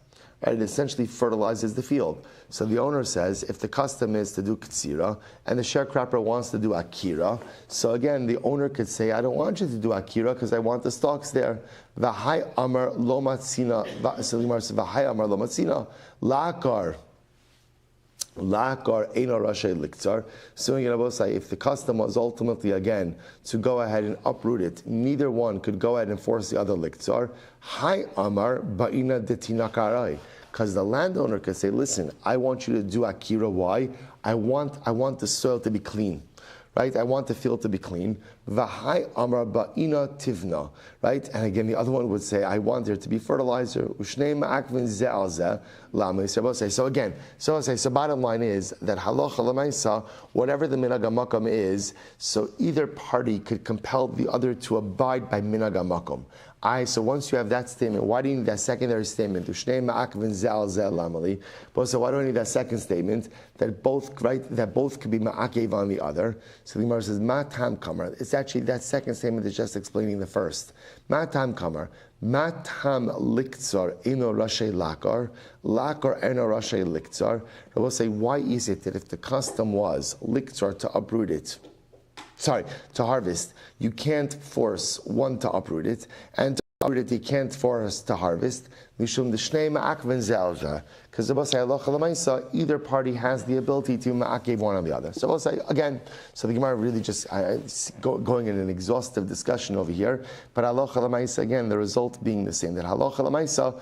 Right? It essentially fertilizes the field. So the owner says, if the custom is to do katsira, and the sharecropper wants to do akira, so again, the owner could say, I don't want you to do akira because I want the stalks there. V'hai amar lo matzina, v'hai amar lo matzina, la'akar. Lakar eino rashay liktzar. So if the custom was ultimately again to go ahead and uproot it, neither one could go ahead and force the other liktzar. Hi amar ba'ina detinakarai. Because the landowner could say, listen, I want you to do akira. Why? I want the soil to be clean. Right? I want the field to be clean. V'hai amar ba'ina tivna. Right? And again, the other one would say, I want there to be fertilizer. Ushnei ma'akvin ze al ze. So bottom line is that halacha l'maisa, whatever the minhag hamakom is, so either party could compel the other to abide by minhag hamakom. So once you have that statement, why do you need that secondary statement? But so why do I need that second statement that both could be ma'akev on the other? So the Gemara says, Ma tam kamar. It's actually that second statement is just explaining the first. Ma tam kamar. Ma tam liktzar ino rashay lakar eno rashay liktzar. I will say, why is it that if the custom was liktzar to uproot it, to harvest, you can't force one to uproot it, and that they can't force to harvest, mishum d'shnei ma'akven zelja, because the say halacha l'maisa, either party has the ability to ma'akev one on the other. So we'll say again. So the Gemara really just going in an exhaustive discussion over here, but halacha l'maisa again, the result being the same. That halacha l'maisa,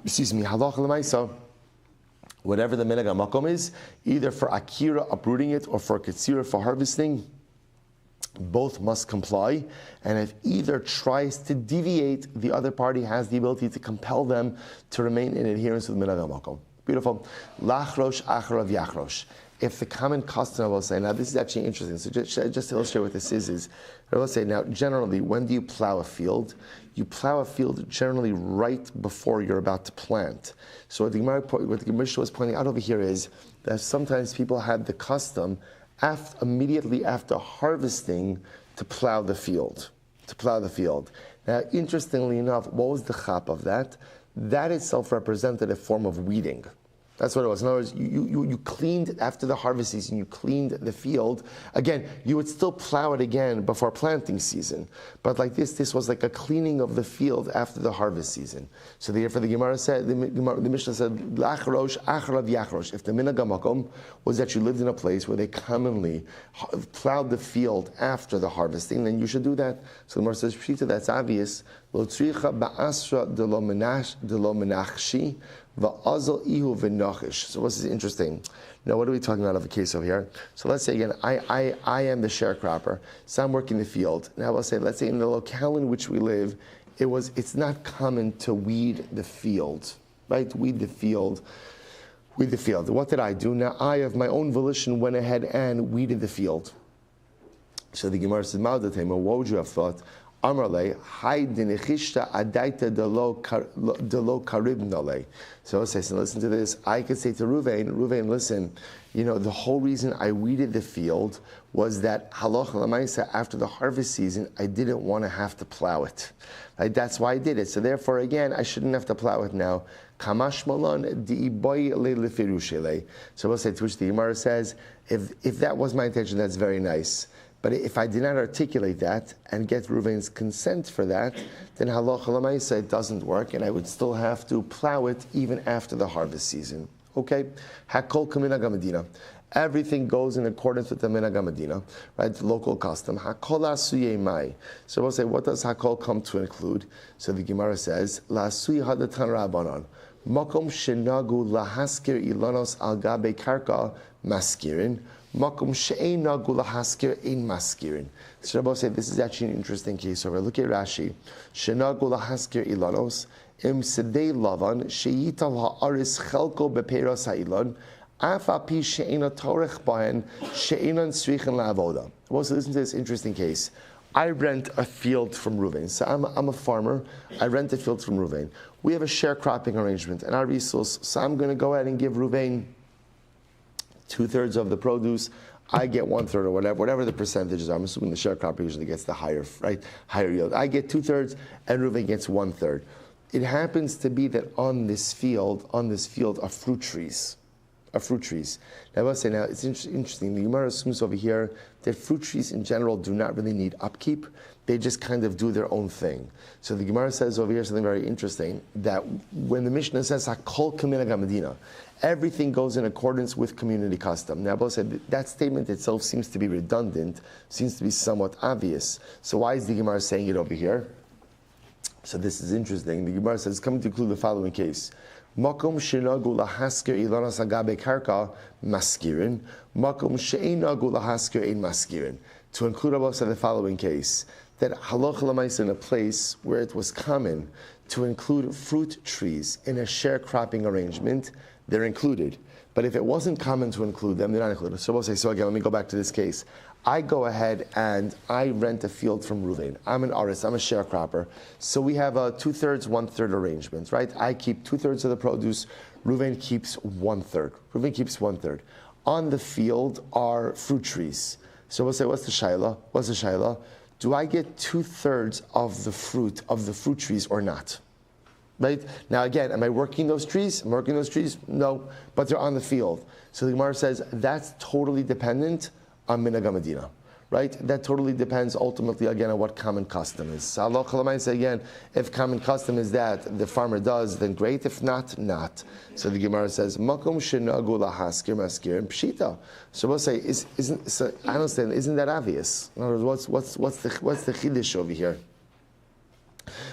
halacha l'maisa, whatever the minhag makom is, either for akira uprooting it or for katsira for harvesting, both must comply, and if either tries to deviate, the other party has the ability to compel them to remain in adherence with minhag makom. Beautiful. Lachrosh acharav yachrosh. If the common custom, I will say, now this is actually interesting, so just to illustrate what this is I will say, now generally, when do you plow a field? You plow a field generally right before you're about to plant. So what the Mishnah was pointing out over here is that sometimes people had the custom immediately after harvesting to plow the field. Now, interestingly enough, what was the chap of that? That itself represented a form of weeding. That's what it was. In other words, you cleaned, after the harvest season, you cleaned the field. Again, you would still plow it again before planting season. But like this was like a cleaning of the field after the harvest season. So therefore the Gemara said, the Mishnah said, Lachrosh, acharav yachrosh. If the minhag makom was that you lived in a place where they commonly plowed the field after the harvesting, then you should do that. So the Gemara says, Pshita, that's obvious. Lo tzricha ba'asra de lo menachshi. So what's interesting? Now, what are we talking about of a case over here? So let's say again, I am the sharecropper, so I'm working the field. Now let's say in the locale in which we live, it's not common to weed the field, right? Weed the field. What did I do? Now I, of my own volition, went ahead and weeded the field. So the Gemara says, what would you have thought? Amarle, hay dinechishta adaita delo karibnale. So listen to this. I could say to Ruvain, listen, the whole reason I weeded the field was that halacha l'maisa, after the harvest season, I didn't want to have to plow it. Right? That's why I did it. So therefore, again, I shouldn't have to plow it now. Kamash malon di'iboy lefirushele. So we'll say, to which the Gemara says, if that was my intention, that's very nice. But if I did not articulate that and get Reuven's consent for that, then halacha l'maisa, it doesn't work, and I would still have to plow it even after the harvest season. Okay? Hakol kaminhag hamedina. Everything goes in accordance with the minhag hamedina, right? The local custom. Hakol asuyei mai. So we'll say, what does hakol come to include? So the Gemara says, la asui hadatan rabbanon. Makom shenagu lahaskir ilanos al gabe karka maskirin. Makom she'ena gula haskir ein maskirin. So Rabbi said this is actually an interesting case over. Look at Rashi. She'ena gula haskir ilanos im sedei lavan she'ital ha'aris chelko beperos ha'ilan afa pi she'ena torech bahen she'enan srichen la'avoda. Well, so listen to this interesting case. I rent a field from Reuven. So I'm a farmer. I rent a field from Reuven. We have a sharecropping arrangement and our resource. So I'm going to go ahead and give Reuven 2/3 of the produce, I get 1/3 or whatever the percentages are. I'm assuming the sharecropper usually gets the higher yield. I get 2/3 and Reuven gets 1/3. It happens to be that on this field are fruit trees. Now I must say, it's interesting. The Gemara assumes over here that fruit trees in general do not really need upkeep. They just kind of do their own thing. So the Gemara says over here something very interesting, that when the Mishnah says Hakol kaminhag hamedina, everything goes in accordance with community custom. Now, Abba said that statement itself seems to be redundant, seems to be somewhat obvious. So why is the Gemara saying it over here? So this is interesting. The Gemara says it's coming to include the following case. Makom shenagu lahaskir ilanos agabe karka maskirin. Makom she'enagu lahaskir ein maskirin. To include, Abba said the following case, that halacha l'maisa, in a place where it was common to include fruit trees in a sharecropping arrangement, they're included. But if it wasn't common to include them, they're not included. So we'll say, so again, let me go back to this case. I go ahead and I rent a field from Reuven. I'm an artist, I'm a sharecropper. So we have a 2/3, 1/3 arrangement, right? I keep 2/3 of the produce, Reuven keeps 1/3. On the field are fruit trees. So we'll say, what's the shaila? Do I get 2/3 of the fruit trees or not? Right? Now again, am I working those trees? No, but they're on the field. So the Gemara says that's totally dependent on minhag hamedina. right? That totally depends ultimately again on what common custom is. So Allah Khalamaisa again, if common custom is that the farmer does, then great. If not, not. So the Gemara says, Makom shenagu lahaskir maskir and pshita. So we'll say, I understand, isn't that obvious? In other words, what's the chiddush over here?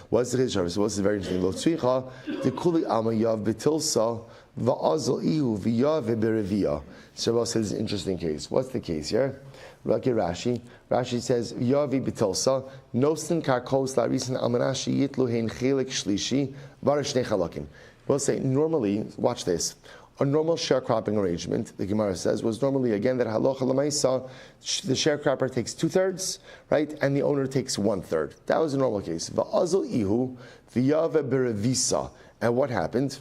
What's the chiddush? So what's very interesting? Lo tzricha dekuli alma yav betilsa va'azal ihu v'yav be'reviyah. So we'll say this is an interesting case. What's the case here? Look at Rashi. Rashi says, Yavi betilsa, nosin karkos larisin almanashi yitlu hein chelik shlishi, varashnei chalakim. We'll say, normally, watch this, a normal sharecropping arrangement, the Gemara says, was normally, again, that halacha l'maisa, the sharecropper takes 2/3, right, and the owner takes 1/3. That was a normal case. Va'azal ihu, v'yave berevisa. And what happened?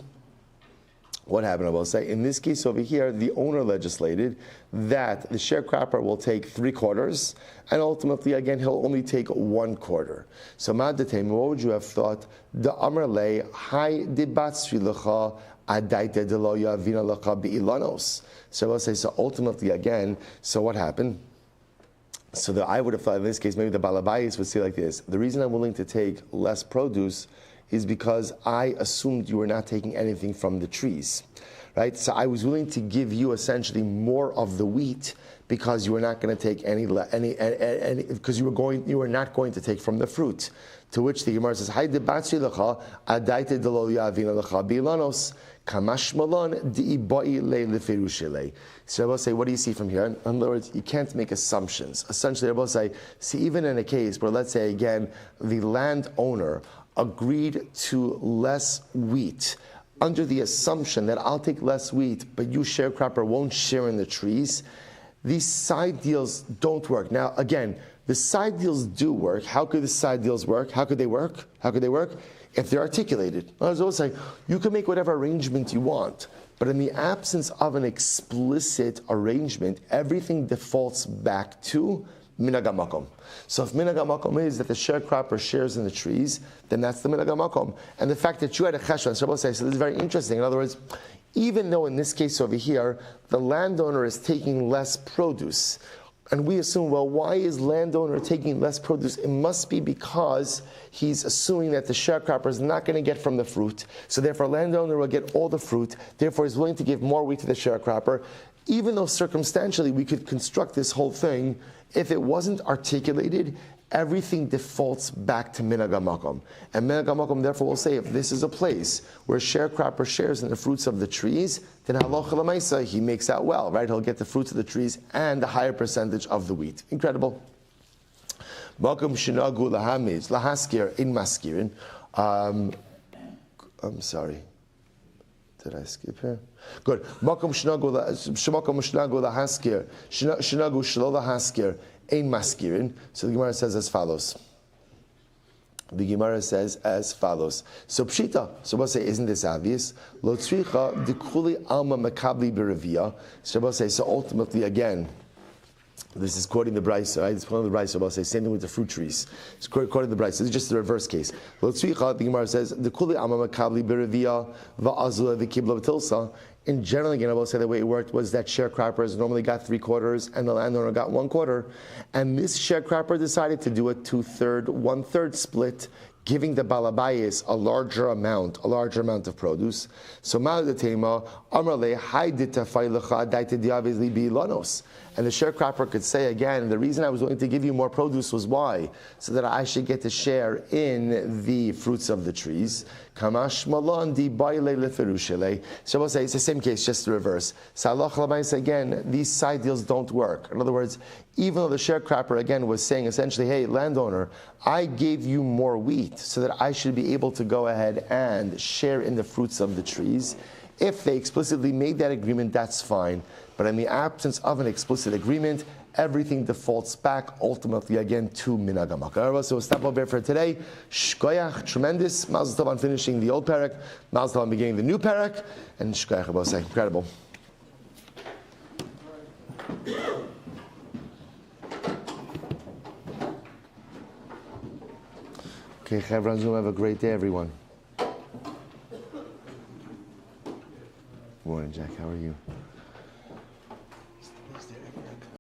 What happened, I will say, in this case over here, the owner legislated that the sharecropper will take 3/4, and ultimately, again, he'll only take 1/4. So, Ma'adatem, what would you have thought? The Amr Le, Hai de Batsri Lecha, Adaita de Loya Vina Lecha Be'ilanos. So, I will say, so ultimately, again, so what happened? So, I would have thought in this case, maybe the Balabayis would say like this: the reason I'm willing to take less produce is because I assumed you were not taking anything from the trees, right? So I was willing to give you essentially more of the wheat because you were not going to take any because you were not going to take from the fruit. To which the Gemara says, "Hay debatzi lecha adaita delo yavina lecha bilanos kamash malon diibai le lefirushile." So I will say, what do you see from here? In other words, you can't make assumptions. Essentially, I will say, see, even in a case where, let's say again, the landowner agreed to less wheat under the assumption that I'll take less wheat, but you sharecropper won't share in the trees, these side deals don't work. Now, again, the side deals do work. How could the side deals work? How could they work? How could they work? If they're articulated. I was always saying, you can make whatever arrangement you want, but in the absence of an explicit arrangement, everything defaults back to minhag hamakom. So if minhag hamakom is that the sharecropper shares in the trees, then that's the minhag hamakom. And the fact that you had a cheshvan, so this is very interesting. In other words, even though in this case over here, the landowner is taking less produce, and we assume, well, why is landowner taking less produce? It must be because he's assuming that the sharecropper is not going to get from the fruit, so therefore landowner will get all the fruit, therefore he's willing to give more wheat to the sharecropper. Even though circumstantially we could construct this whole thing, if it wasn't articulated, everything defaults back to minhag hamakom. And minhag hamakom therefore will say, if this is a place where sharecropper shares in the fruits of the trees, then halacha l'maisa, he makes out well, right? He'll get the fruits of the trees and a higher percentage of the wheat. Incredible. Makom shenagu lahamiz, lahaskir in maskirin. I'm sorry. Did I skip here? Good. Makom shenagu lahaskir, shenagu shelo lahaskir, ein maskirin. So the Gemara says as follows. The Gemara says as follows. So pshita. So we'll say, isn't this obvious? Lo tzricha dekuli alma makabli berevia. So we'll say, so ultimately again, this is quoting the Brisa, right? It's quoting the Brisa. I'll say same thing with the fruit trees. It's quoting the Brisa. This is just the reverse case. Lo tzricha, the Gemara says, dekuli alma makabli berevia va'azula v'kibla v'tilsa. In general, again, I will say the way it worked was that sharecroppers normally got 3/4 and the landowner got 1/4. And this sharecropper decided to do a 2/3, 1/3 split, giving the balabayis a larger amount of produce. So ma'adatema amrle haydita faylecha daita diavizli bilanos. And the sharecropper could say again, the reason I was willing to give you more produce was why? So that I should get to share in the fruits of the trees. Kamash malon di baile leferushele. So we'll say it's the same case, just the reverse. So Allah Chalabais again, these side deals don't work. In other words, even though the sharecropper again was saying essentially, hey, landowner, I gave you more wheat so that I should be able to go ahead and share in the fruits of the trees. If they explicitly made that agreement, that's fine. But in the absence of an explicit agreement, everything defaults back ultimately again to minhag hamakom. So we'll stop over here for today. Shkoyach, tremendous. Mazel tov on finishing the old parak. Mazel tov on beginning the new parak. And shkoyach, I will say, incredible. Okay, Chevron Zoom, have a great day, everyone. Good morning, Jack. How are you?